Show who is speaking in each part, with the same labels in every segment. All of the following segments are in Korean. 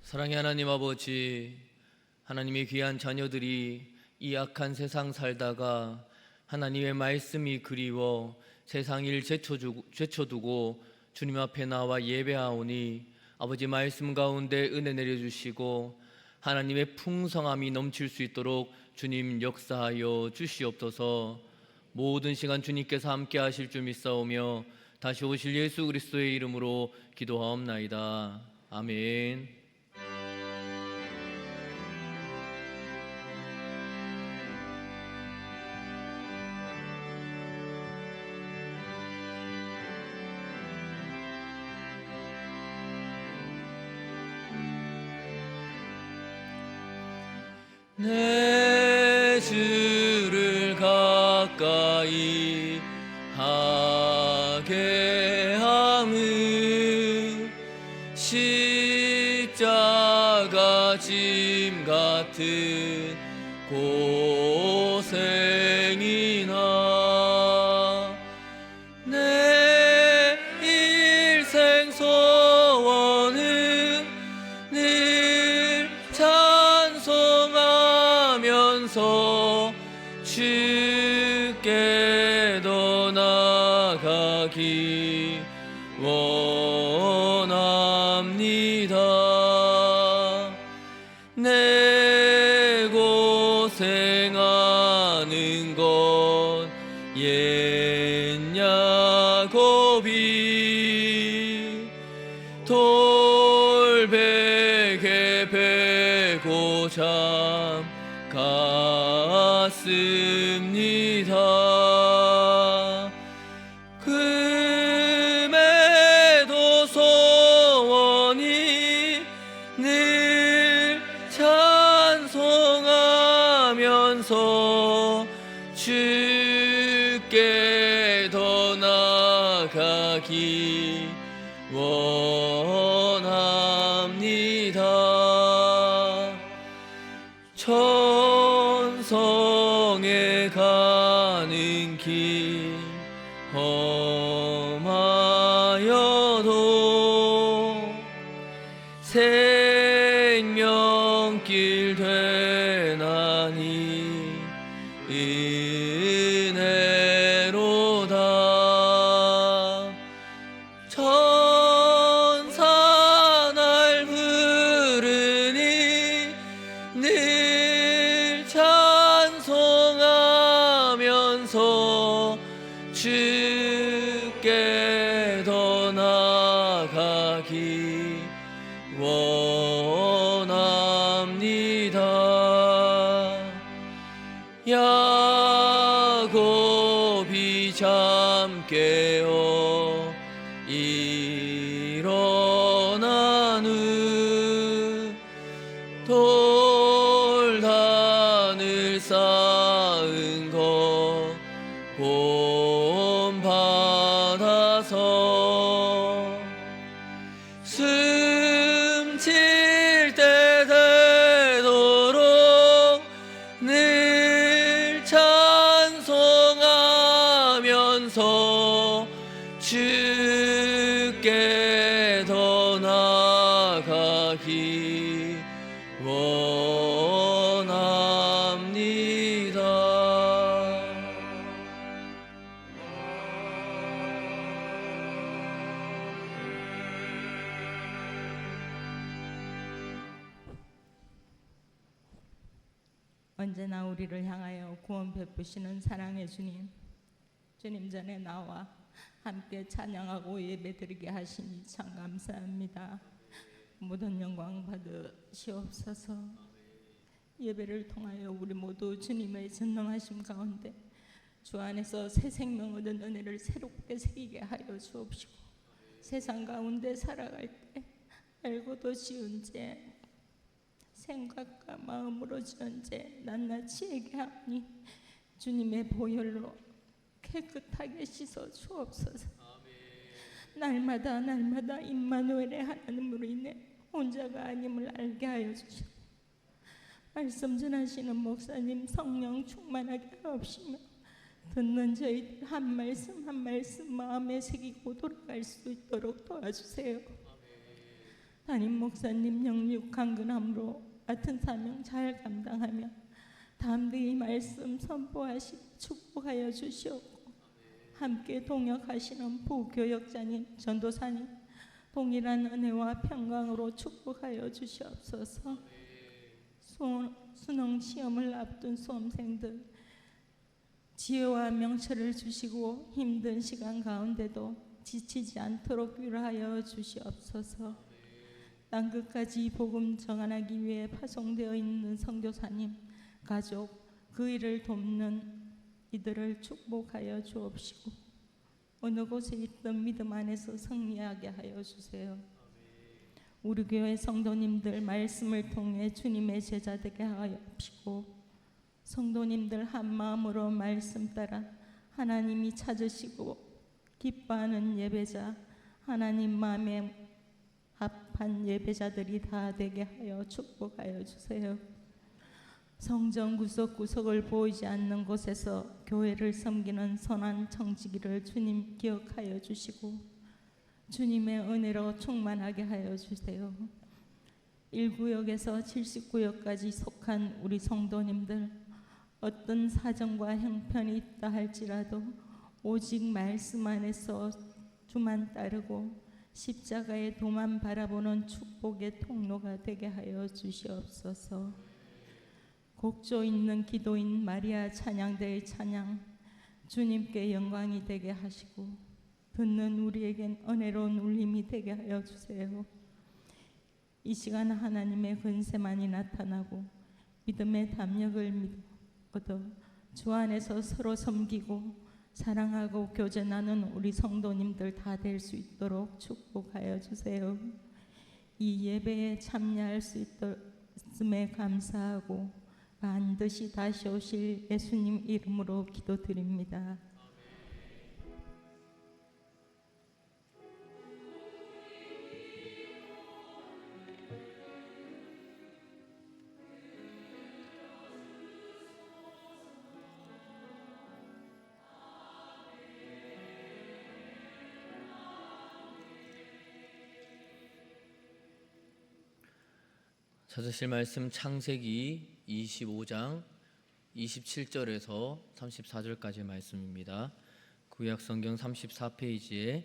Speaker 1: 사랑의 하나님 아버지, 하나님의 귀한 자녀들이 이 악한 세상 살다가 하나님의 말씀이 그리워 세상 일 제쳐두고 주님 앞에 나와 예배하오니 아버지 말씀 가운데 은혜 내려주시고 하나님의 풍성함이 넘칠 수 있도록 주님 역사하여 주시옵소서. 모든 시간 주님께서 함께 하실 줄 믿사오며 다시 오실 예수 그리스도의 이름으로 기도하옵나이다. 아멘. 내 주를 가까이 하게 함은 십자가 짐 같은 고생이나 내 일생 소원은 늘 찬송하면서 주께 더 나아가기 원합니다. 내 고생하는 건 옛 야곱이 돌베개 베고 잠 갔습니다. 금에도 소원이 늘 찬송하면서 주께 더 나아가기 원합니다. 천성에 가는 길 험하여도 생명길 되나니 은혜로다. 천사 날 부르니 늘 찬송하면서 주께 더 나아가기 원합니다. 야곱이 잠 깨어 일어난 후 돌단을 쌓은 것 본받아서 숨질 때 되도록 늘 찬송하면서 주께 더 나아가기 원합니다.
Speaker 2: 언제나 우리를 향하여 구원 베푸시는 사랑의 주님, 주님 전에 나와 함께 찬양하고 예배드리게 하시니 참 감사합니다. 모든 영광 받으시옵소서. 예배를 통하여 우리 모두 주님의 전능하심 가운데 주 안에서 새 생명 얻은 은혜를 새롭게 새기게 하여 주옵시고, 세상 가운데 살아갈 때 알고도 지은 죄, 생각과 마음으로 지은 죄 낱낱이 얘기하니 주님의 보혈로 깨끗하게 씻어 주옵소서. 날마다 임마누엘의 하나님으로 인해 혼자가 아님을 알게 하여 주시고, 말씀 전하시는 목사님 성령 충만하게 하옵시며 듣는 저희들 한 말씀 마음에 새기고 돌아갈 수 있도록 도와주세요. 담임 목사님 영육 강근함으로 맡은 사명 잘 감당하며 담대히 말씀 선포하시 축복하여 주시옵고, 함께 동역하시는 부교역자님, 전도사님 동일한 은혜와 평강으로 축복하여 주시옵소서. 수능 시험을 앞둔 수험생들 지혜와 명철을 주시고 힘든 시간 가운데도 지치지 않도록 위로하여 주시옵소서. 땅끝까지 복음 전하기 위해 파송되어 있는 선교사님, 가족, 그 일을 돕는 이들을 축복하여 주옵시고, 어느 곳에 있든 믿음 안에서 승리하게 하여 주세요. 우리 교회 성도님들 말씀을 통해 주님의 제자 되게 하여 주시고, 성도님들 한 마음으로 말씀 따라 하나님이 찾으시고 기뻐하는 예배자, 하나님 마음에 합한 예배자들이 다 되게 하여 축복하여 주세요. 성전 구석구석을 보이지 않는 곳에서 교회를 섬기는 선한 청지기를 주님 기억하여 주시고 주님의 은혜로 충만하게 하여 주세요. 1구역에서 70구역까지 속한 우리 성도님들, 어떤 사정과 형편이 있다 할지라도 오직 말씀 안에서 주만 따르고 십자가의 도만 바라보는 축복의 통로가 되게 하여 주시옵소서. 곡조 있는 기도인 마리아 찬양대의 찬양 주님께 영광이 되게 하시고 듣는 우리에겐 은혜로운 울림이 되게 하여 주세요. 이 시간 하나님의 권세만이 나타나고 믿음의 담력을 얻어 주 안에서 서로 섬기고 사랑하고 교제 나누는 우리 성도님들 다 될 수 있도록 축복하여 주세요. 이 예배에 참여할 수 있음에 감사하고 반드시 다시 오실 예수님 이름으로 기도드립니다.
Speaker 1: 찾으실 말씀 창세기 25장 27절에서 34절까지의 말씀입니다. 구약성경 34페이지에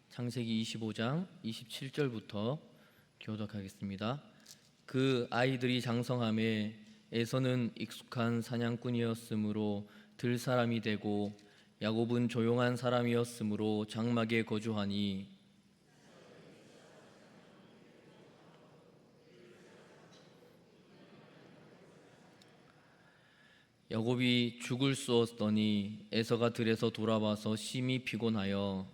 Speaker 1: 창세기 25장 27절부터 교독하겠습니다. 그 아이들이 장성함에 에서는 익숙한 사냥꾼이었으므로 들 사람이 되고 야곱은 조용한 사람이었으므로 장막에 거주하니 야곱이 죽을 쏘었더니 에서가 들에서 돌아와서 심히 피곤하여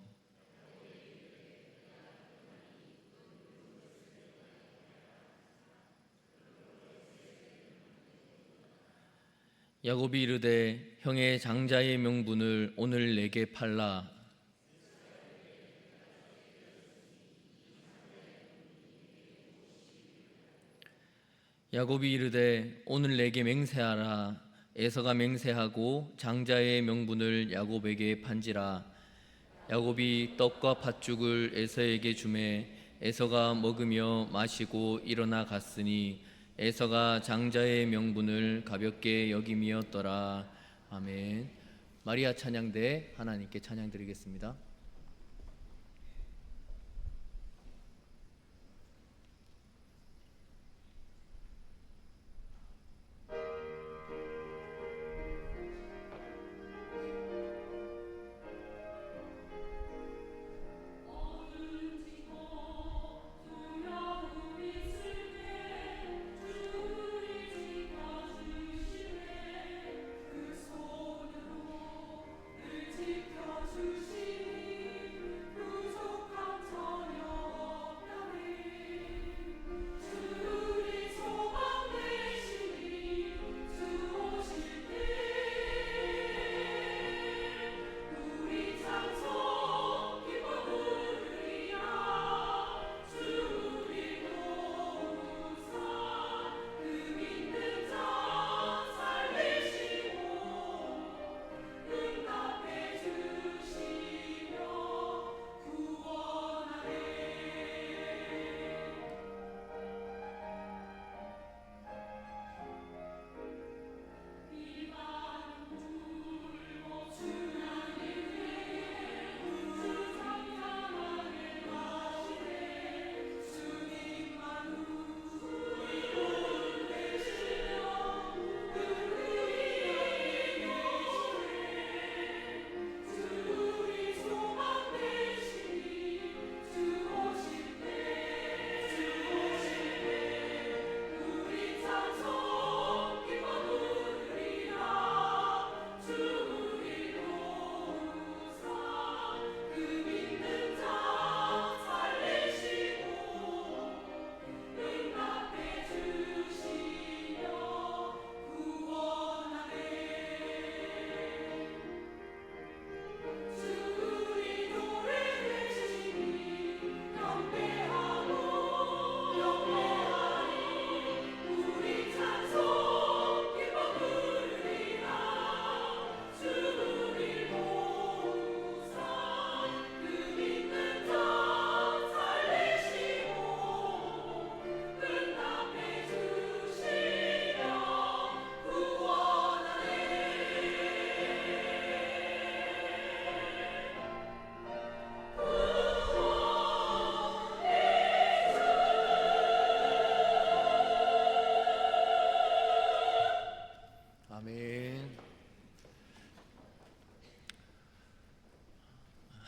Speaker 1: 야곱이 이르되 형의 장자의 명분을 오늘 내게 팔라. 야곱이 이르되 오늘 내게 맹세하라. 에서가 맹세하고 장자의 명분을 야곱에게 판지라. 야곱이 떡과 팥죽을 에서에게 주매 에서가 먹으며 마시고 일어나 갔으니 에서가 장자의 명분을 가볍게 여김이었더라. 아멘. 마리아 찬양대 하나님께 찬양드리겠습니다.
Speaker 3: 지켜주시니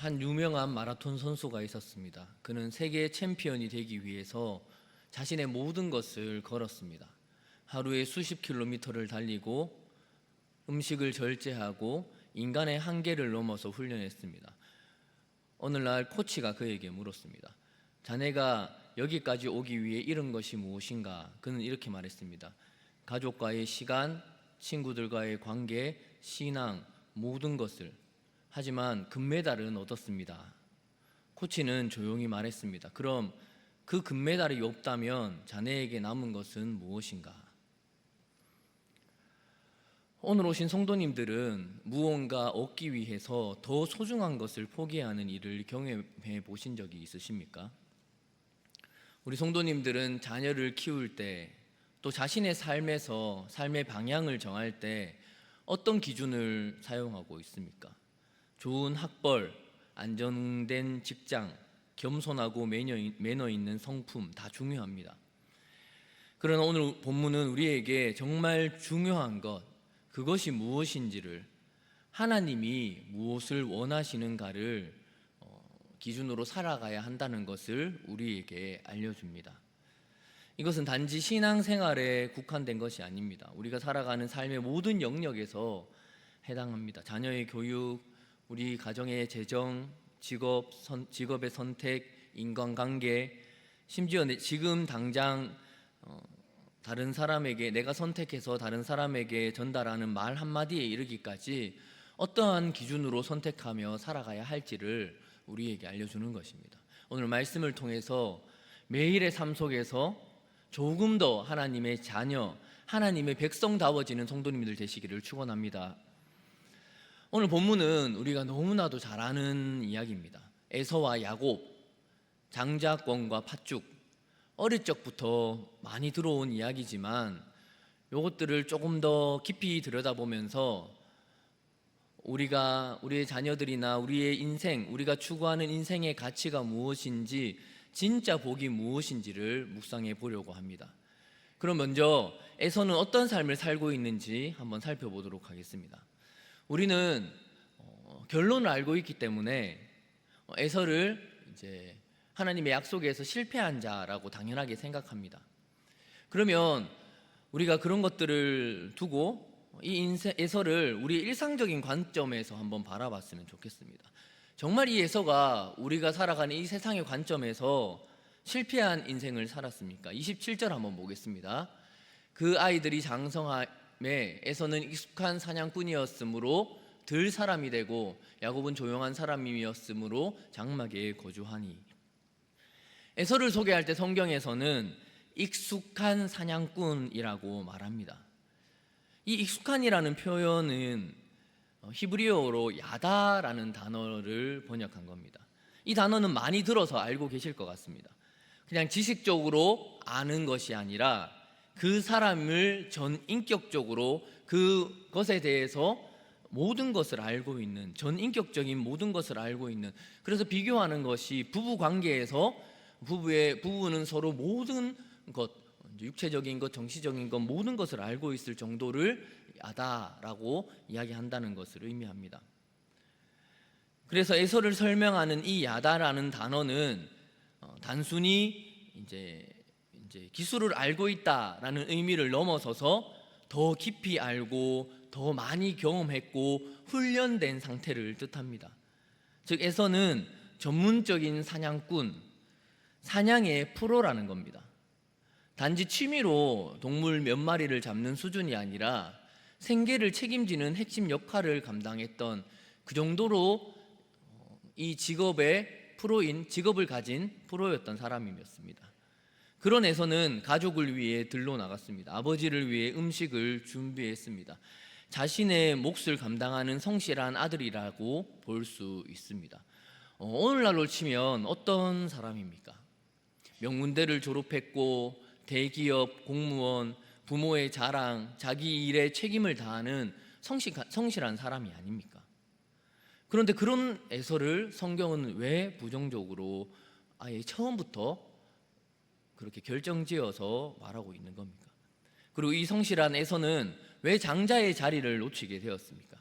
Speaker 1: 한 유명한 마라톤 선수가 있었습니다. 그는 세계 챔피언이 되기 위해서 자신의 모든 것을 걸었습니다. 하루에 수십 킬로미터를 달리고 음식을 절제하고 인간의 한계를 넘어서 훈련했습니다. 오늘날 코치가 그에게 물었습니다. 자네가 여기까지 오기 위해 이룬 것이 무엇인가? 그는 이렇게 말했습니다. 가족과의 시간, 친구들과의 관계, 신앙, 모든 것을. 하지만 금메달은 얻었습니다. 코치는 조용히 말했습니다. 그럼 그 금메달이 없다면 자네에게 남은 것은 무엇인가? 오늘 오신 성도님들은 무언가 얻기 위해서 더 소중한 것을 포기하는 일을 경험해 보신 적이 있으십니까? 우리 성도님들은 자녀를 키울 때, 또 자신의 삶에서 삶의 방향을 정할 때 어떤 기준을 사용하고 있습니까? 좋은 학벌, 안정된 직장, 겸손하고 매너 있는 성품 다 중요합니다. 그러나 오늘 본문은 우리에게 정말 중요한 것, 그것이 무엇인지를, 하나님이 무엇을 원하시는가를 기준으로 살아가야 한다는 것을 우리에게 알려줍니다. 이것은 단지 신앙생활에 국한된 것이 아닙니다. 우리가 살아가는 삶의 모든 영역에서 해당합니다. 자녀의 교육, 우리 가정의 재정, 직업의 선택, 인간관계, 심지어 지금 당장 다른 사람에게, 내가 선택해서 다른 사람에게 전달하는 말 한마디에 이르기까지 어떠한 기준으로 선택하며 살아가야 할지를 우리에게 알려주는 것입니다. 오늘 말씀을 통해서 매일의 삶 속에서 조금 더 하나님의 자녀, 하나님의 백성다워지는 성도님들 되시기를 축원합니다. 오늘 본문은 우리가 너무나도 잘 아는 이야기입니다. 에서와 야곱, 장자권과 팥죽. 어릴 적부터 많이 들어온 이야기지만 이것들을 조금 더 깊이 들여다보면서 우리의 자녀들이나 우리의 인생, 우리가 추구하는 인생의 가치가 무엇인지, 진짜 복이 무엇인지를 묵상해 보려고 합니다. 그럼 먼저 에서는 어떤 삶을 살고 있는지 한번 살펴보도록 하겠습니다. 우리는 결론을 알고 있기 때문에 에서를 이제 하나님의 약속에서 실패한 자라고 당연하게 생각합니다. 그러면 우리가 그런 것들을 두고 이 에서를 우리 일상적인 관점에서 한번 바라봤으면 좋겠습니다. 정말 이 에서가 우리가 살아가는 이 세상의 관점에서 실패한 인생을 살았습니까? 27절 한번 보겠습니다. 그 아이들이 장성함에 에서는 익숙한 사냥꾼이었으므로 들 사람이 되고 야곱은 조용한 사람이었으므로 장막에 거주하니. 에서를 소개할 때 성경에서는 익숙한 사냥꾼이라고 말합니다. 이 익숙한이라는 표현은 히브리어로 야다라는 단어를 번역한 겁니다. 이 단어는 많이 들어서 알고 계실 것 같습니다. 그냥 지식적으로 아는 것이 아니라 그 사람을 전인격적으로 그것에 대해서 모든 것을 알고 있는, 전인격적인 모든 것을 알고 있는, 그래서 비교하는 것이 부부 관계에서 부부는 서로 모든 것, 육체적인 것, 정치적인 것, 모든 것을 알고 있을 정도를 야다라고 이야기한다는 것을 의미합니다. 그래서 에서를 설명하는 이 야다라는 단어는 단순히 이제 기술을 알고 있다라는 의미를 넘어서서 더 깊이 알고 더 많이 경험했고 훈련된 상태를 뜻합니다. 즉 에서는 전문적인 사냥꾼, 사냥의 프로라는 겁니다. 단지 취미로 동물 몇 마리를 잡는 수준이 아니라 생계를 책임지는 핵심 역할을 감당했던, 그 정도로 이 직업을 가진 프로였던 사람이었습니다. 그런 에서는 가족을 위해 들러 나갔습니다. 아버지를 위해 음식을 준비했습니다. 자신의 몫을 감당하는 성실한 아들이라고 볼 수 있습니다. 오늘날로 치면 어떤 사람입니까? 명문대를 졸업했고 대기업 공무원, 부모의 자랑, 자기 일에 책임을 다하는 성실한 사람이 아닙니까? 그런데 그런 에서를 성경은 왜 부정적으로 아예 처음부터 그렇게 결정지어서 말하고 있는 겁니까? 그리고 이 성실한 에서는 왜 장자의 자리를 놓치게 되었습니까?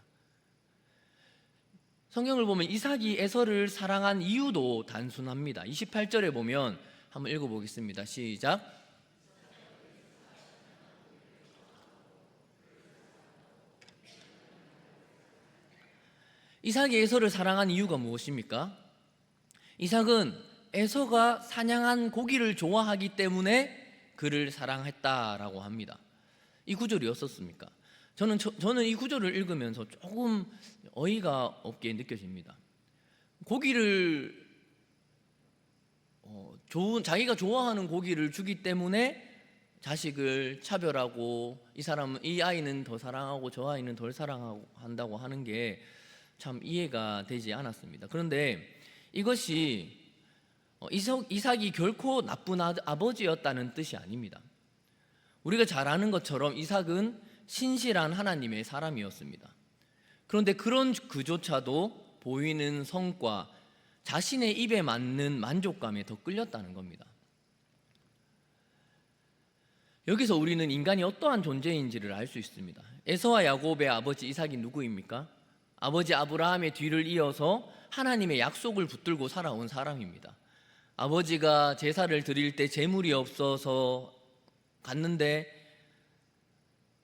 Speaker 1: 성경을 보면 이삭이 에서를 사랑한 이유도 단순합니다. 28절에 보면 한번 읽어보겠습니다. 시작. 이삭이 에서를 사랑한 이유가 무엇입니까? 이삭은 에서가 사냥한 고기를 좋아하기 때문에 그를 사랑했다라고 합니다. 이 구절이 어떻습니까? 저는 이 구절을 읽으면서 조금 어이가 없게 느껴집니다. 고기를 자기가 좋아하는 고기를 주기 때문에 자식을 차별하고 이 아이는 더 사랑하고 저 아이는 덜 사랑한다고 하는 게 참 이해가 되지 않았습니다. 그런데 이것이 이삭이 결코 나쁜 아버지였다는 뜻이 아닙니다. 우리가 잘 아는 것처럼 이삭은 신실한 하나님의 사람이었습니다. 그런데 그런 그조차도 보이는 성과, 자신의 입에 맞는 만족감에 더 끌렸다는 겁니다. 여기서 우리는 인간이 어떠한 존재인지를 알 수 있습니다. 에서와 야곱의 아버지 이삭이 누구입니까? 아버지 아브라함의 뒤를 이어서 하나님의 약속을 붙들고 살아온 사람입니다. 아버지가 제사를 드릴 때 제물이 없어서 갔는데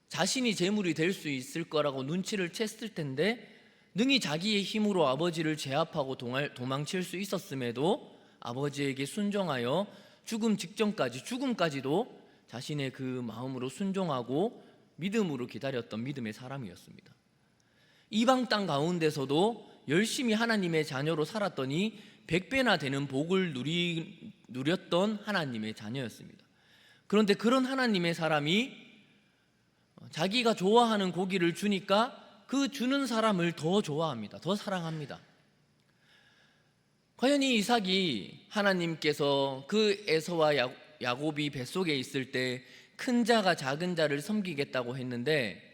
Speaker 1: 자신이 제물이 될 수 있을 거라고 눈치를 챘을 텐데 능히 자기의 힘으로 아버지를 제압하고 도망칠 수 있었음에도 아버지에게 순종하여 죽음까지도 자신의 그 마음으로 순종하고 믿음으로 기다렸던 믿음의 사람이었습니다. 이방 땅 가운데서도 열심히 하나님의 자녀로 살았더니 100배나 되는 복을 누렸던 하나님의 자녀였습니다. 그런데 그런 하나님의 사람이 자기가 좋아하는 고기를 주니까 그 주는 사람을 더 좋아합니다. 더 사랑합니다. 과연 이 이삭이 하나님께서 그 에서와 야곱이 뱃속에 있을 때 큰 자가 작은 자를 섬기겠다고 했는데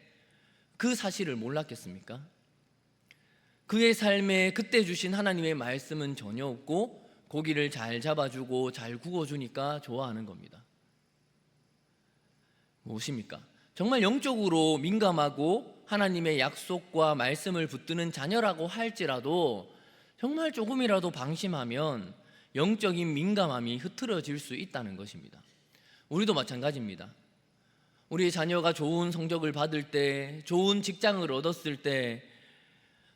Speaker 1: 그 사실을 몰랐겠습니까? 그의 삶에 그때 주신 하나님의 말씀은 전혀 없고 고기를 잘 잡아주고 잘 구워주니까 좋아하는 겁니다. 무엇입니까? 정말 영적으로 민감하고 하나님의 약속과 말씀을 붙드는 자녀라고 할지라도 정말 조금이라도 방심하면 영적인 민감함이 흐트러질 수 있다는 것입니다. 우리도 마찬가지입니다. 우리 자녀가 좋은 성적을 받을 때, 좋은 직장을 얻었을 때,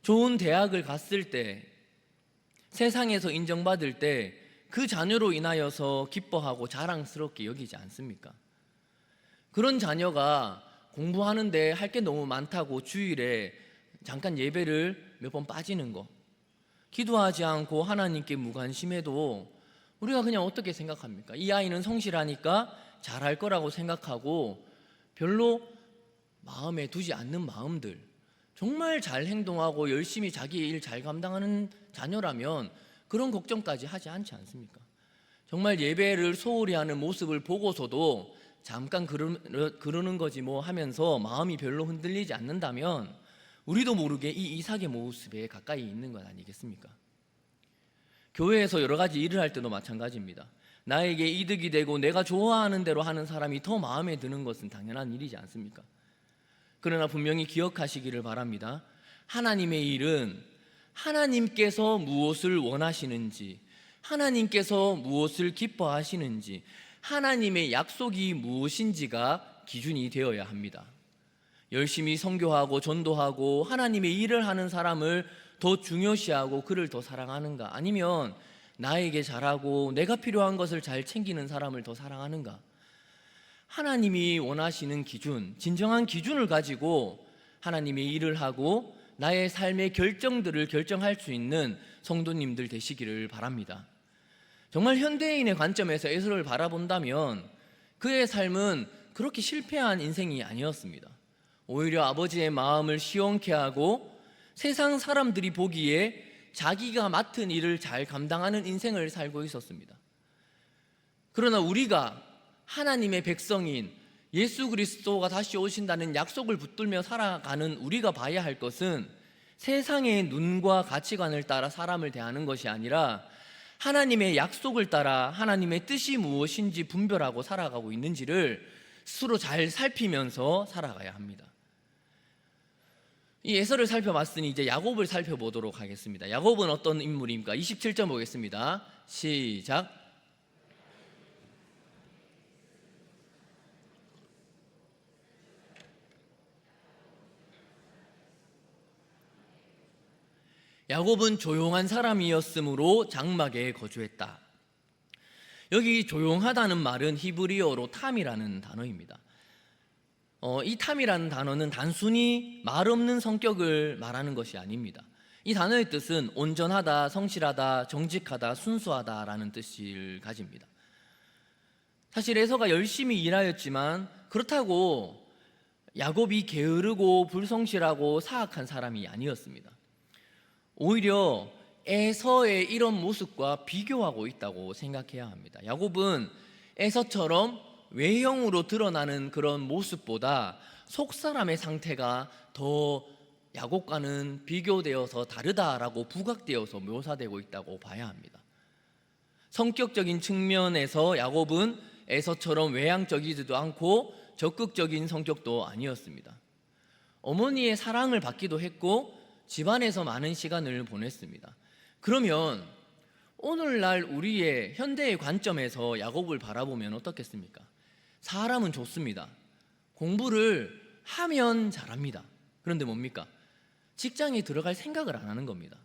Speaker 1: 좋은 대학을 갔을 때, 세상에서 인정받을 때 그 자녀로 인하여서 기뻐하고 자랑스럽게 여기지 않습니까? 그런 자녀가 공부하는데 할 게 너무 많다고 주일에 잠깐 예배를 몇 번 빠지는 거, 기도하지 않고 하나님께 무관심해도 우리가 그냥 어떻게 생각합니까? 이 아이는 성실하니까 잘할 거라고 생각하고 별로 마음에 두지 않는 마음들, 정말 잘 행동하고 열심히 자기 일 잘 감당하는 자녀라면 그런 걱정까지 하지 않지 않습니까? 정말 예배를 소홀히 하는 모습을 보고서도 잠깐 그러는 거지 뭐 하면서 마음이 별로 흔들리지 않는다면 우리도 모르게 이 이삭의 모습에 가까이 있는 것 아니겠습니까? 교회에서 여러 가지 일을 할 때도 마찬가지입니다. 나에게 이득이 되고 내가 좋아하는 대로 하는 사람이 더 마음에 드는 것은 당연한 일이지 않습니까? 그러나 분명히 기억하시기를 바랍니다. 하나님의 일은 하나님께서 무엇을 원하시는지, 하나님께서 무엇을 기뻐하시는지, 하나님의 약속이 무엇인지가 기준이 되어야 합니다. 열심히 선교하고 전도하고 하나님의 일을 하는 사람을 더 중요시하고 그를 더 사랑하는가, 아니면 나에게 잘하고 내가 필요한 것을 잘 챙기는 사람을 더 사랑하는가? 하나님이 원하시는 기준, 진정한 기준을 가지고 하나님의 일을 하고 나의 삶의 결정들을 결정할 수 있는 성도님들 되시기를 바랍니다. 정말 현대인의 관점에서 에서를 바라본다면 그의 삶은 그렇게 실패한 인생이 아니었습니다. 오히려 아버지의 마음을 시원케 하고 세상 사람들이 보기에 자기가 맡은 일을 잘 감당하는 인생을 살고 있었습니다. 그러나 우리가 하나님의 백성인 예수 그리스도가 다시 오신다는 약속을 붙들며 살아가는 우리가 봐야 할 것은 세상의 눈과 가치관을 따라 사람을 대하는 것이 아니라 하나님의 약속을 따라 하나님의 뜻이 무엇인지 분별하고 살아가고 있는지를 스스로 잘 살피면서 살아가야 합니다. 이 에서를 살펴봤으니 이제 야곱을 살펴보도록 하겠습니다. 야곱은 어떤 인물입니까? 27절 보겠습니다. 시작. 야곱은 조용한 사람이었으므로 장막에 거주했다. 여기 조용하다는 말은 히브리어로 탐이라는 단어입니다. 이 탐이라는 단어는 단순히 말 없는 성격을 말하는 것이 아닙니다. 이 단어의 뜻은 온전하다, 성실하다, 정직하다, 순수하다라는 뜻을 가집니다. 사실 에서가 열심히 일하였지만 그렇다고 야곱이 게으르고 불성실하고 사악한 사람이 아니었습니다. 오히려 에서의 이런 모습과 비교하고 있다고 생각해야 합니다. 야곱은 에서처럼 외형으로 드러나는 그런 모습보다 속사람의 상태가 더 야곱과는 비교되어서 다르다라고 부각되어서 묘사되고 있다고 봐야 합니다. 성격적인 측면에서 야곱은 에서처럼 외향적이지도 않고 적극적인 성격도 아니었습니다. 어머니의 사랑을 받기도 했고 집안에서 많은 시간을 보냈습니다. 그러면 오늘날 우리의 현대의 관점에서 야곱을 바라보면 어떻겠습니까? 사람은 좋습니다. 공부를 하면 잘합니다. 그런데 뭡니까? 직장에 들어갈 생각을 안 하는 겁니다.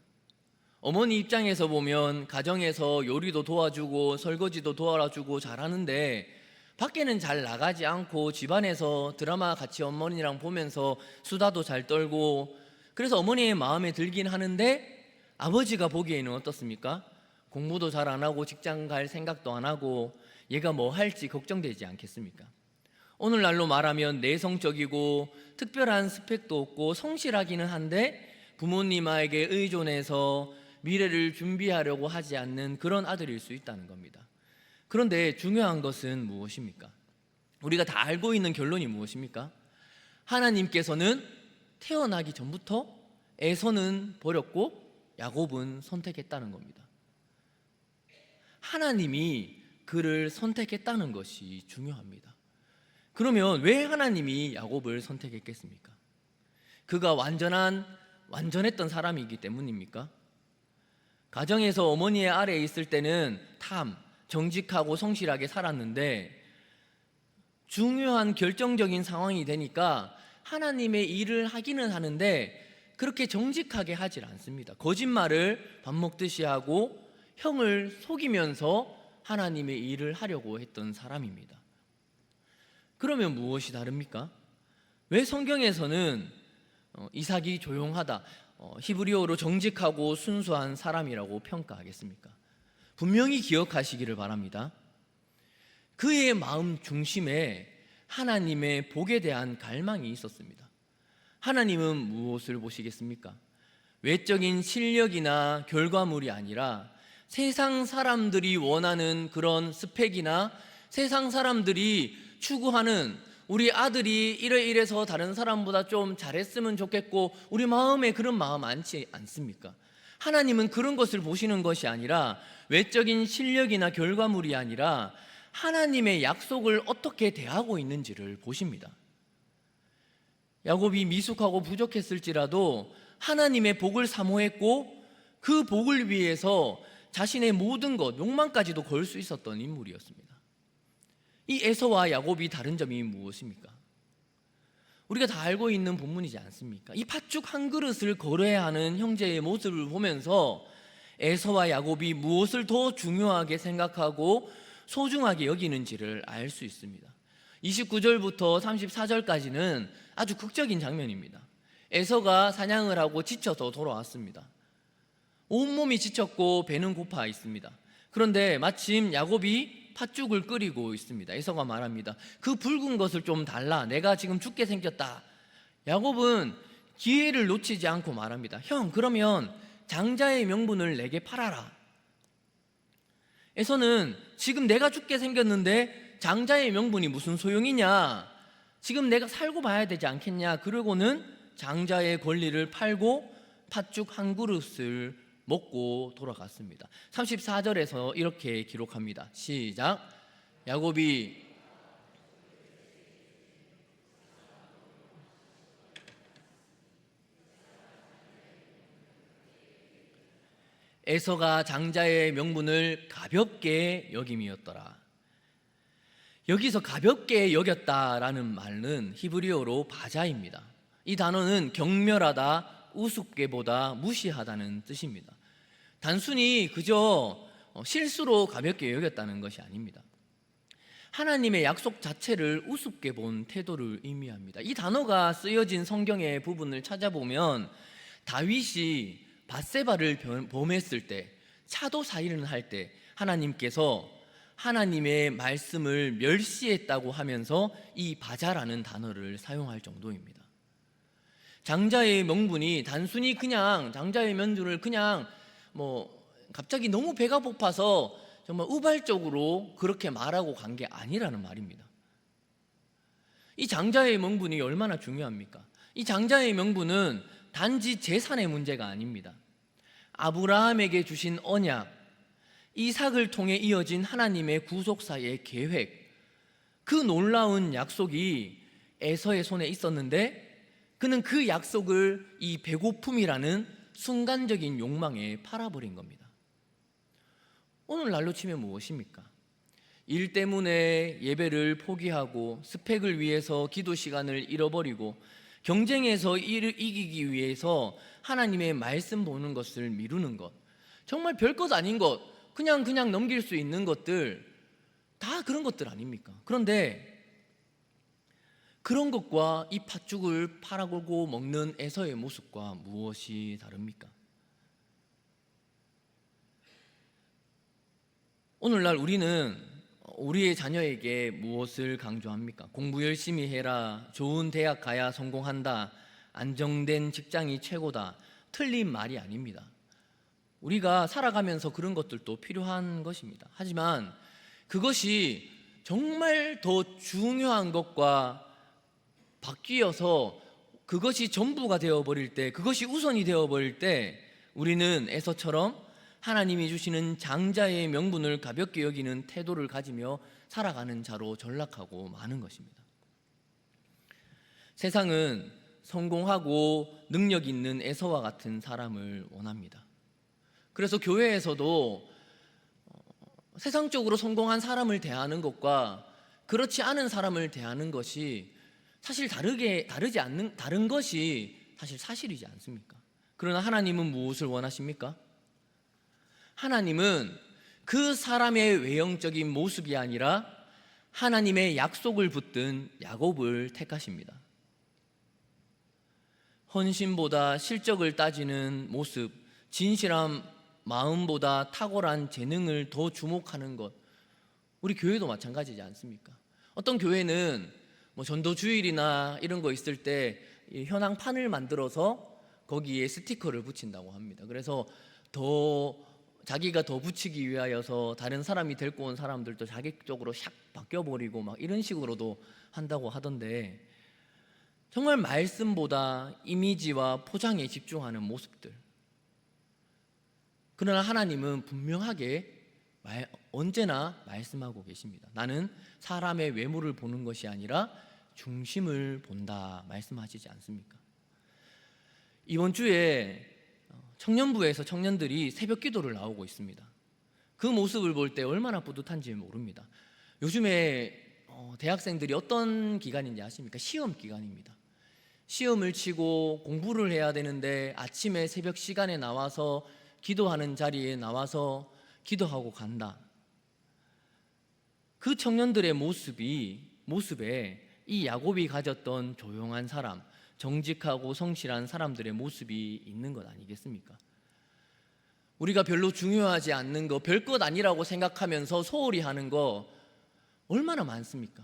Speaker 1: 어머니 입장에서 보면 가정에서 요리도 도와주고 설거지도 도와주고 잘하는데 밖에는 잘 나가지 않고 집안에서 드라마 같이 어머니랑 보면서 수다도 잘 떨고, 그래서 어머니의 마음에 들긴 하는데 아버지가 보기에는 어떻습니까? 공부도 잘 안 하고 직장 갈 생각도 안 하고 얘가 뭐 할지 걱정되지 않겠습니까? 오늘날로 말하면 내성적이고 특별한 스펙도 없고 성실하기는 한데 부모님에게 의존해서 미래를 준비하려고 하지 않는 그런 아들일 수 있다는 겁니다. 그런데 중요한 것은 무엇입니까? 우리가 다 알고 있는 결론이 무엇입니까? 하나님께서는 태어나기 전부터 에서는 버렸고 야곱은 선택했다는 겁니다. 하나님이 그를 선택했다는 것이 중요합니다. 그러면 왜 하나님이 야곱을 선택했겠습니까? 그가 완전했던 사람이기 때문입니까? 가정에서 어머니의 아래에 있을 때는 정직하고 성실하게 살았는데 중요한 결정적인 상황이 되니까 하나님의 일을 하기는 하는데 그렇게 정직하게 하질 않습니다. 거짓말을 밥 먹듯이 하고 형을 속이면서 하나님의 일을 하려고 했던 사람입니다. 그러면 무엇이 다릅니까? 왜 성경에서는 이삭이 조용하다, 히브리어로 정직하고 순수한 사람이라고 평가하겠습니까? 분명히 기억하시기를 바랍니다. 그의 마음 중심에 하나님의 복에 대한 갈망이 있었습니다. 하나님은 무엇을 보시겠습니까? 외적인 실력이나 결과물이 아니라 세상 사람들이 원하는 그런 스펙이나 세상 사람들이 추구하는 우리 아들이 이래서 다른 사람보다 좀 잘했으면 좋겠고 우리 마음에 그런 마음 많지 않습니까? 하나님은 그런 것을 보시는 것이 아니라 외적인 실력이나 결과물이 아니라 하나님의 약속을 어떻게 대하고 있는지를 보십니다. 야곱이 미숙하고 부족했을지라도 하나님의 복을 사모했고 그 복을 위해서 자신의 모든 것, 욕망까지도 걸 수 있었던 인물이었습니다. 이 에서와 야곱이 다른 점이 무엇입니까? 우리가 다 알고 있는 본문이지 않습니까? 이 팥죽 한 그릇을 거래하는 형제의 모습을 보면서 에서와 야곱이 무엇을 더 중요하게 생각하고 소중하게 여기는지를 알 수 있습니다. 29절부터 34절까지는 아주 극적인 장면입니다. 에서가 사냥을 하고 지쳐서 돌아왔습니다. 온몸이 지쳤고 배는 고파 있습니다. 그런데 마침 야곱이 팥죽을 끓이고 있습니다. 에서가 말합니다. 그 붉은 것을 좀 달라. 내가 지금 죽게 생겼다. 야곱은 기회를 놓치지 않고 말합니다. 형, 그러면 장자의 명분을 내게 팔아라. 에서는 지금 내가 죽게 생겼는데 장자의 명분이 무슨 소용이냐, 지금 내가 살고 봐야 되지 않겠냐. 그러고는 장자의 권리를 팔고 팥죽 한 그릇을 먹고 돌아갔습니다. 34절에서 이렇게 기록합니다. 시작. 야곱이 에서가 장자의 명분을 가볍게 여김이었더라. 여기서 가볍게 여겼다라는 말은 히브리어로 바자입니다. 이 단어는 경멸하다, 우습게보다 무시하다는 뜻입니다. 단순히 그저 실수로 가볍게 여겼다는 것이 아닙니다. 하나님의 약속 자체를 우습게 본 태도를 의미합니다. 이 단어가 쓰여진 성경의 부분을 찾아보면 다윗이 밧세바를 범했을 때, 차도 사일을 할 때 하나님께서 하나님의 말씀을 멸시했다고 하면서 이 바자라는 단어를 사용할 정도입니다. 장자의 명분이 단순히 그냥 장자의 면주를 그냥 갑자기 너무 배가 고파서 정말 우발적으로 그렇게 말하고 간 게 아니라는 말입니다. 이 장자의 명분이 얼마나 중요합니까? 이 장자의 명분은 단지 재산의 문제가 아닙니다. 아브라함에게 주신 언약, 이삭을 통해 이어진 하나님의 구속사의 계획, 그 놀라운 약속이 에서의 손에 있었는데 그는 그 약속을 이 배고픔이라는 순간적인 욕망에 팔아버린 겁니다. 오늘날로 치면 무엇입니까? 일 때문에 예배를 포기하고 스펙을 위해서 기도 시간을 잃어버리고 경쟁에서 이기기 위해서 하나님의 말씀 보는 것을 미루는 것, 정말 별것 아닌 것, 그냥 넘길 수 있는 것들, 다 그런 것들 아닙니까? 그런데 그런 것과 이 팥죽을 팔아골고 먹는 에서의 모습과 무엇이 다릅니까? 오늘날 우리는 우리의 자녀에게 무엇을 강조합니까? 공부 열심히 해라, 좋은 대학 가야 성공한다, 안정된 직장이 최고다. 틀린 말이 아닙니다. 우리가 살아가면서 그런 것들도 필요한 것입니다. 하지만 그것이 정말 더 중요한 것과 바뀌어서 그것이 전부가 되어버릴 때, 그것이 우선이 되어버릴 때 우리는 에서처럼 하나님이 주시는 장자의 명분을 가볍게 여기는 태도를 가지며 살아가는 자로 전락하고 마는 것입니다. 세상은 성공하고 능력 있는 에서와 같은 사람을 원합니다. 그래서 교회에서도 세상적으로 성공한 사람을 대하는 것과 그렇지 않은 사람을 대하는 것이 사실 다른 것이 사실 사실이지 않습니까? 그러나 하나님은 무엇을 원하십니까? 하나님은 그 사람의 외형적인 모습이 아니라 하나님의 약속을 붙든 야곱을 택하십니다. 헌신보다 실적을 따지는 모습, 진실한 마음보다 탁월한 재능을 더 주목하는 것, 우리 교회도 마찬가지지 않습니까? 어떤 교회는 전도주일이나 이런 거 있을 때 현황판을 만들어서 거기에 스티커를 붙인다고 합니다. 그래서 자기가 더 붙이기 위하여서 다른 사람이 데리고 온 사람들도 자기 쪽으로 샥 바뀌어버리고 막 이런 식으로도 한다고 하던데, 정말 말씀보다 이미지와 포장에 집중하는 모습들. 그러나 하나님은 분명하게 언제나 말씀하고 계십니다. 나는 사람의 외모를 보는 것이 아니라 중심을 본다 말씀하시지 않습니까? 이번 주에 청년부에서 청년들이 새벽 기도를 나오고 있습니다. 그 모습을 볼 때 얼마나 뿌듯한지 모릅니다. 요즘에 대학생들이 어떤 기간인지 아십니까? 시험 기간입니다. 시험을 치고 공부를 해야 되는데 아침에 새벽 시간에 나와서 기도하는 자리에 나와서 기도하고 간다. 그 청년들의 모습에 이 야곱이 가졌던 조용한 사람, 정직하고 성실한 사람들의 모습이 있는 것 아니겠습니까? 우리가 별로 중요하지 않는 거, 별것 아니라고 생각하면서 소홀히 하는 거 얼마나 많습니까?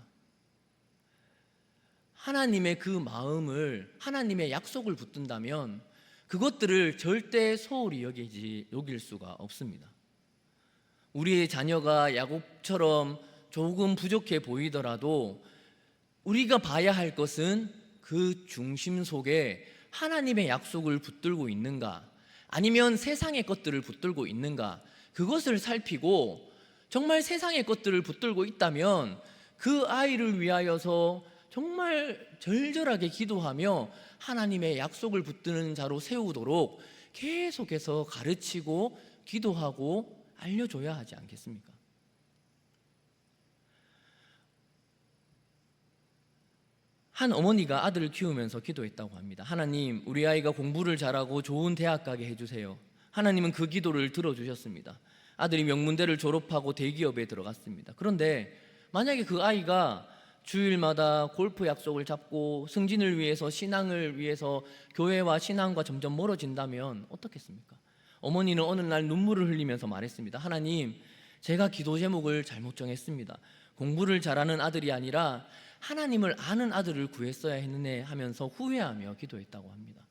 Speaker 1: 하나님의 그 마음을, 하나님의 약속을 붙든다면 그것들을 절대 소홀히 여길 수가 없습니다. 우리의 자녀가 야곱처럼 조금 부족해 보이더라도 우리가 봐야 할 것은 그 중심 속에 하나님의 약속을 붙들고 있는가, 아니면 세상의 것들을 붙들고 있는가, 그것을 살피고 정말 세상의 것들을 붙들고 있다면 그 아이를 위하여서 정말 절절하게 기도하며 하나님의 약속을 붙드는 자로 세우도록 계속해서 가르치고 기도하고 알려줘야 하지 않겠습니까? 한 어머니가 아들을 키우면서 기도했다고 합니다. 하나님, 우리 아이가 공부를 잘하고 좋은 대학 가게 해주세요. 하나님은 그 기도를 들어주셨습니다. 아들이 명문대를 졸업하고 대기업에 들어갔습니다. 그런데 만약에 그 아이가 주일마다 골프 약속을 잡고 승진을 위해서, 신앙을 위해서 교회와 신앙과 점점 멀어진다면 어떻겠습니까? 어머니는 어느 날 눈물을 흘리면서 말했습니다. 하나님, 제가 기도 제목을 잘못 정했습니다. 공부를 잘하는 아들이 아니라 하나님을 아는 아들을 구했어야 했네 하면서 후회하며 기도했다고 합니다.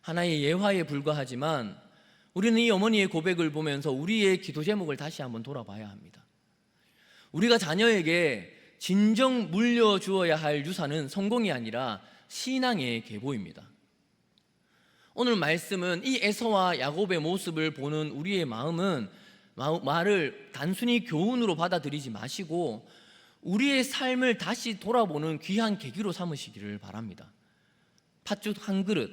Speaker 1: 하나의 예화에 불과하지만 우리는 이 어머니의 고백을 보면서 우리의 기도 제목을 다시 한번 돌아봐야 합니다. 우리가 자녀에게 진정 물려주어야 할 유산은 성공이 아니라 신앙의 계보입니다. 오늘 말씀은 이 에서와 야곱의 모습을 보는 우리의 마음은 말을 단순히 교훈으로 받아들이지 마시고 우리의 삶을 다시 돌아보는 귀한 계기로 삼으시기를 바랍니다. 팥죽 한 그릇,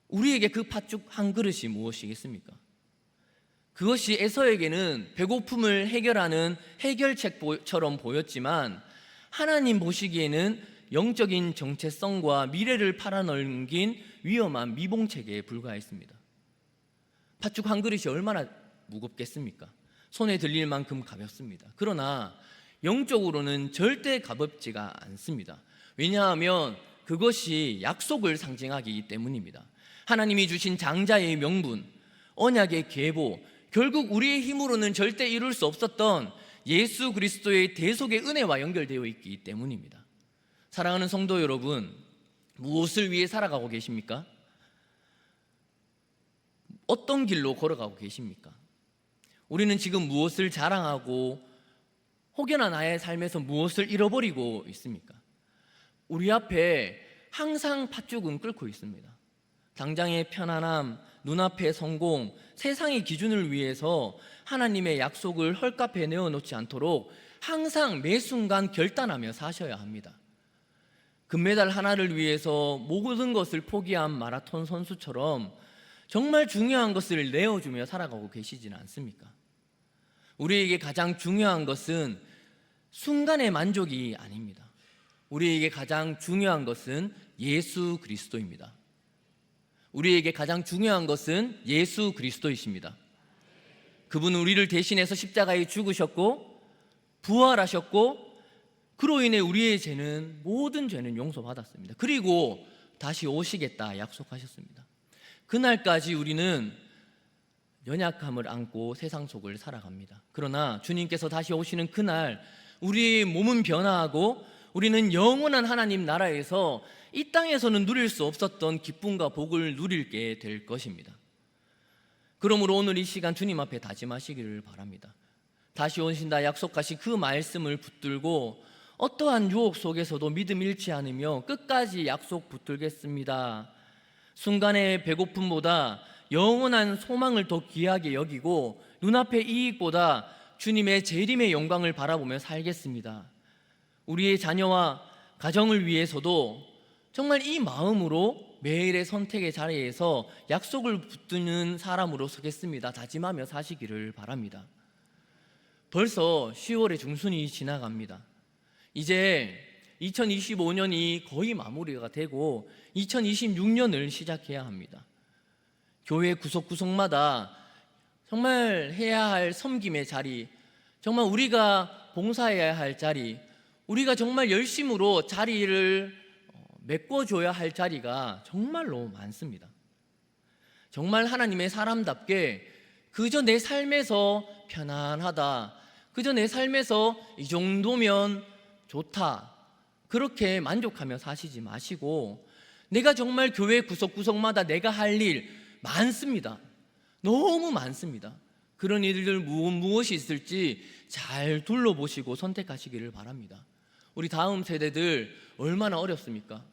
Speaker 1: 우리에게 그 팥죽 한 그릇이 무엇이겠습니까? 그것이 에서에게는 배고픔을 해결하는 해결책처럼 보였지만 하나님 보시기에는 영적인 정체성과 미래를 팔아넘긴 위험한 미봉책에 불과했습니다. 팥죽 한 그릇이 얼마나 무겁겠습니까? 손에 들릴 만큼 가볍습니다. 그러나 영적으로는 절대 가볍지가 않습니다. 왜냐하면 그것이 약속을 상징하기 때문입니다. 하나님이 주신 장자의 명분, 언약의 계보, 결국 우리의 힘으로는 절대 이룰 수 없었던 예수 그리스도의 대속의 은혜와 연결되어 있기 때문입니다. 사랑하는 성도 여러분, 무엇을 위해 살아가고 계십니까? 어떤 길로 걸어가고 계십니까? 우리는 지금 무엇을 자랑하고 혹여나 나의 삶에서 무엇을 잃어버리고 있습니까? 우리 앞에 항상 팥죽은 끓고 있습니다. 당장의 편안함, 눈앞의 성공, 세상의 기준을 위해서 하나님의 약속을 헐값에 내어놓지 않도록 항상 매 순간 결단하며 사셔야 합니다. 금메달 하나를 위해서 모든 것을 포기한 마라톤 선수처럼 정말 중요한 것을 내어주며 살아가고 계시지는 않습니까? 우리에게 가장 중요한 것은 순간의 만족이 아닙니다. 우리에게 가장 중요한 것은 예수 그리스도입니다. 우리에게 가장 중요한 것은 예수 그리스도이십니다. 그분은 우리를 대신해서 십자가에 죽으셨고 부활하셨고 그로 인해 우리의 죄는, 모든 죄는 용서받았습니다. 그리고 다시 오시겠다 약속하셨습니다. 그날까지 우리는 연약함을 안고 세상 속을 살아갑니다. 그러나 주님께서 다시 오시는 그날 우리의 몸은 변화하고 우리는 영원한 하나님 나라에서 이 땅에서는 누릴 수 없었던 기쁨과 복을 누리게 될 것입니다. 그러므로 오늘 이 시간 주님 앞에 다짐하시기를 바랍니다. 다시 오신다 약속하신 그 말씀을 붙들고 어떠한 유혹 속에서도 믿음 잃지 않으며 끝까지 약속 붙들겠습니다. 순간의 배고픔보다 영원한 소망을 더 귀하게 여기고 눈앞의 이익보다 주님의 재림의 영광을 바라보며 살겠습니다. 우리의 자녀와 가정을 위해서도 정말 이 마음으로 매일의 선택의 자리에서 약속을 붙드는 사람으로 서겠습니다. 다짐하며 사시기를 바랍니다. 벌써 10월의 중순이 지나갑니다. 이제 2025년이 거의 마무리가 되고 2026년을 시작해야 합니다. 교회 구석구석마다 정말 해야 할 섬김의 자리, 정말 우리가 봉사해야 할 자리, 우리가 정말 열심으로 자리를 메꿔줘야 할 자리가 정말로 많습니다. 정말 하나님의 사람답게 그저 내 삶에서 편안하다, 그저 내 삶에서 이 정도면 좋다, 그렇게 만족하며 사시지 마시고 내가 정말 교회 구석구석마다 내가 할 일 많습니다. 너무 많습니다. 그런 일들 무엇이 있을지 잘 둘러보시고 선택하시기를 바랍니다. 우리 다음 세대들 얼마나 어렵습니까?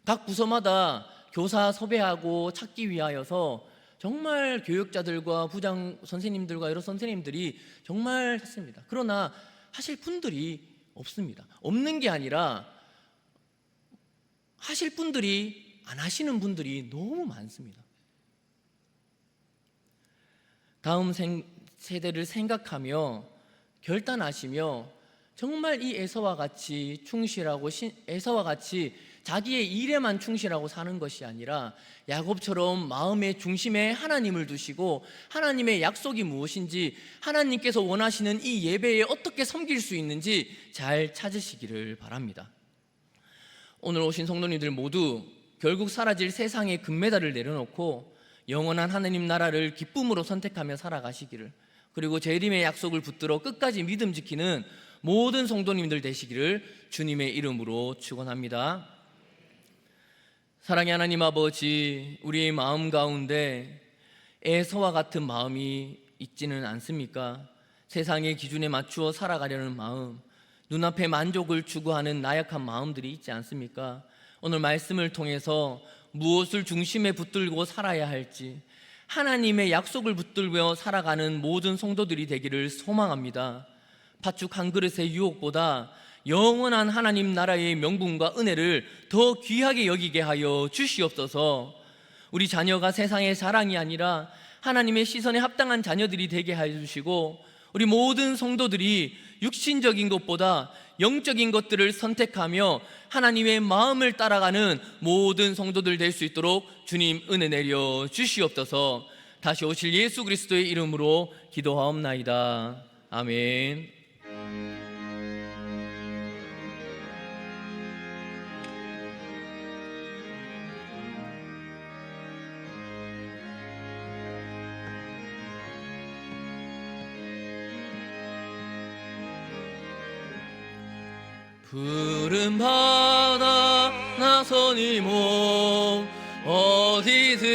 Speaker 1: 각 부서마다 교사 섭외하고 찾기 위하여서 정말 교육자들과 부장 선생님들과 여러 선생님들이 정말 했습니다. 그러나 하실 분들이 없습니다. 없는 게 아니라 하실 분들이 안 하시는 분들이 너무 많습니다. 다음 세대를 생각하며 결단하시며 정말 이 에서와 같이 충실하고 에서와 같이 자기의 일에만 충실하고 사는 것이 아니라 야곱처럼 마음의 중심에 하나님을 두시고 하나님의 약속이 무엇인지, 하나님께서 원하시는 이 예배에 어떻게 섬길 수 있는지 잘 찾으시기를 바랍니다. 오늘 오신 성도님들 모두 결국 사라질 세상의 금메달을 내려놓고 영원한 하나님 나라를 기쁨으로 선택하며 살아가시기를, 그리고 재림의 약속을 붙들어 끝까지 믿음 지키는 모든 성도님들 되시기를 주님의 이름으로 축원합니다. 사랑의 하나님 아버지, 우리의 마음 가운데 에서와 같은 마음이 있지는 않습니까? 세상의 기준에 맞추어 살아가려는 마음, 눈앞의 만족을 추구하는 나약한 마음들이 있지 않습니까? 오늘 말씀을 통해서 무엇을 중심에 붙들고 살아야 할지, 하나님의 약속을 붙들며 살아가는 모든 성도들이 되기를 소망합니다. 팥죽 한 그릇의 유혹보다 영원한 하나님 나라의 명분과 은혜를 더 귀하게 여기게 하여 주시옵소서. 우리 자녀가 세상의 자랑이 아니라 하나님의 시선에 합당한 자녀들이 되게 하여 주시고, 우리 모든 성도들이 육신적인 것보다 영적인 것들을 선택하며 하나님의 마음을 따라가는 모든 성도들 될 수 있도록 주님 은혜 내려 주시옵소서. 다시 오실 예수 그리스도의 이름으로 기도하옵나이다. 아멘. 푸른 바다 나서니 몸 어디든지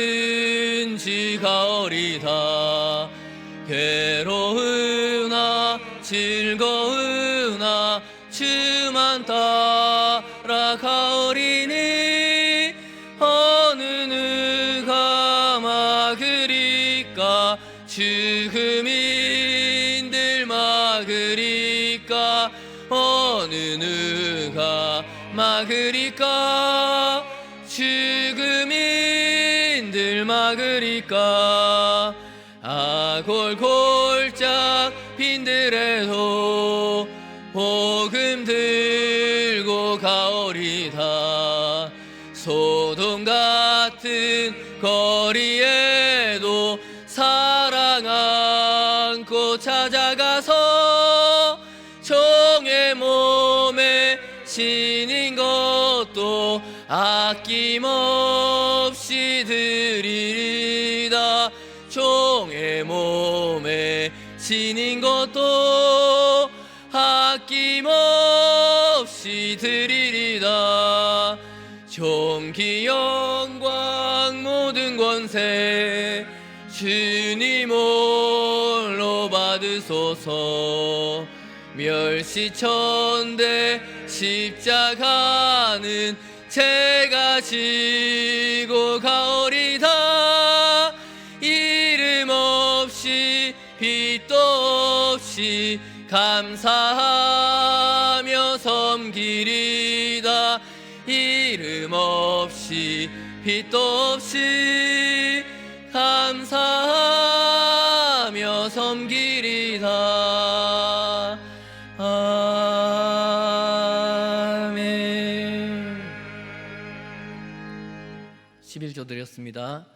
Speaker 1: 가오리다. 괴로우나 즐거우나 주만 따라가오리니 어느 누가 막으리까 죽음인들 막으리까 어느 누가 막으리까 죽음인들 막으리까 아골골짝 빈들에도 복음 들고 가오리다. 소돔 같은 거리에도 사랑 안고 찾아가서 종의 몸에 신인 것도 아낌없이 드리리다. 종의 몸에 신인 것도 아낌없이 드리리다. 존귀 영광 모든 권세 주님 홀로 받으소서. 멸시천대 십자가는 제가 지고 가오리다. 이름 없이 빛도 없이 감사하며 섬기리다. 이름 없이 빛도 없이 감사하며 섬기리다. 아멘. 11조 드렸습니다.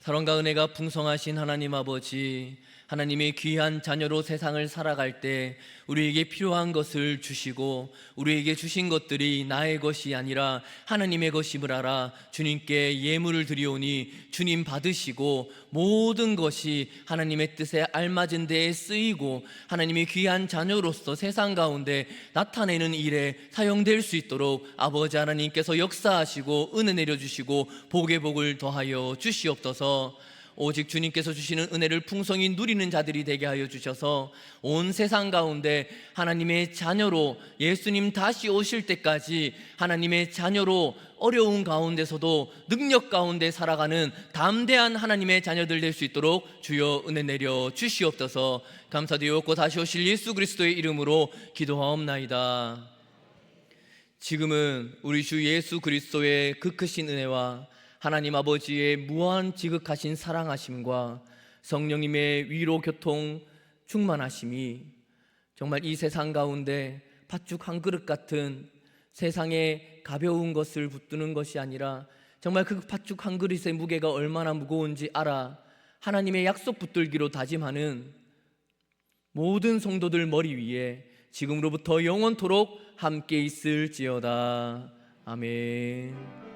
Speaker 1: 사랑과 은혜가 풍성하신 하나님 아버지, 하나님의 귀한 자녀로 세상을 살아갈 때 우리에게 필요한 것을 주시고, 우리에게 주신 것들이 나의 것이 아니라 하나님의 것임을 알아 주님께 예물을 드리오니 주님 받으시고 모든 것이 하나님의 뜻에 알맞은 데에 쓰이고 하나님의 귀한 자녀로서 세상 가운데 나타내는 일에 사용될 수 있도록 아버지 하나님께서 역사하시고 은혜 내려주시고 복의 복을 더하여 주시옵소서. 오직 주님께서 주시는 은혜를 풍성히 누리는 자들이 되게 하여 주셔서 온 세상 가운데 하나님의 자녀로 예수님 다시 오실 때까지 하나님의 자녀로 어려운 가운데서도 능력 가운데 살아가는 담대한 하나님의 자녀들 될 수 있도록 주여 은혜 내려 주시옵소서. 감사드리옵고 다시 오실 예수 그리스도의 이름으로 기도하옵나이다. 지금은 우리 주 예수 그리스도의 그 크신 은혜와 하나님 아버지의 무한 지극하신 사랑하심과 성령님의 위로 교통 충만하심이 정말 이 세상 가운데 팥죽 한 그릇 같은 세상에 가벼운 것을 붙드는 것이 아니라 정말 그 팥죽 한 그릇의 무게가 얼마나 무거운지 알아 하나님의 약속 붙들기로 다짐하는 모든 성도들 머리 위에 지금으로부터 영원토록 함께 있을지어다. 아멘.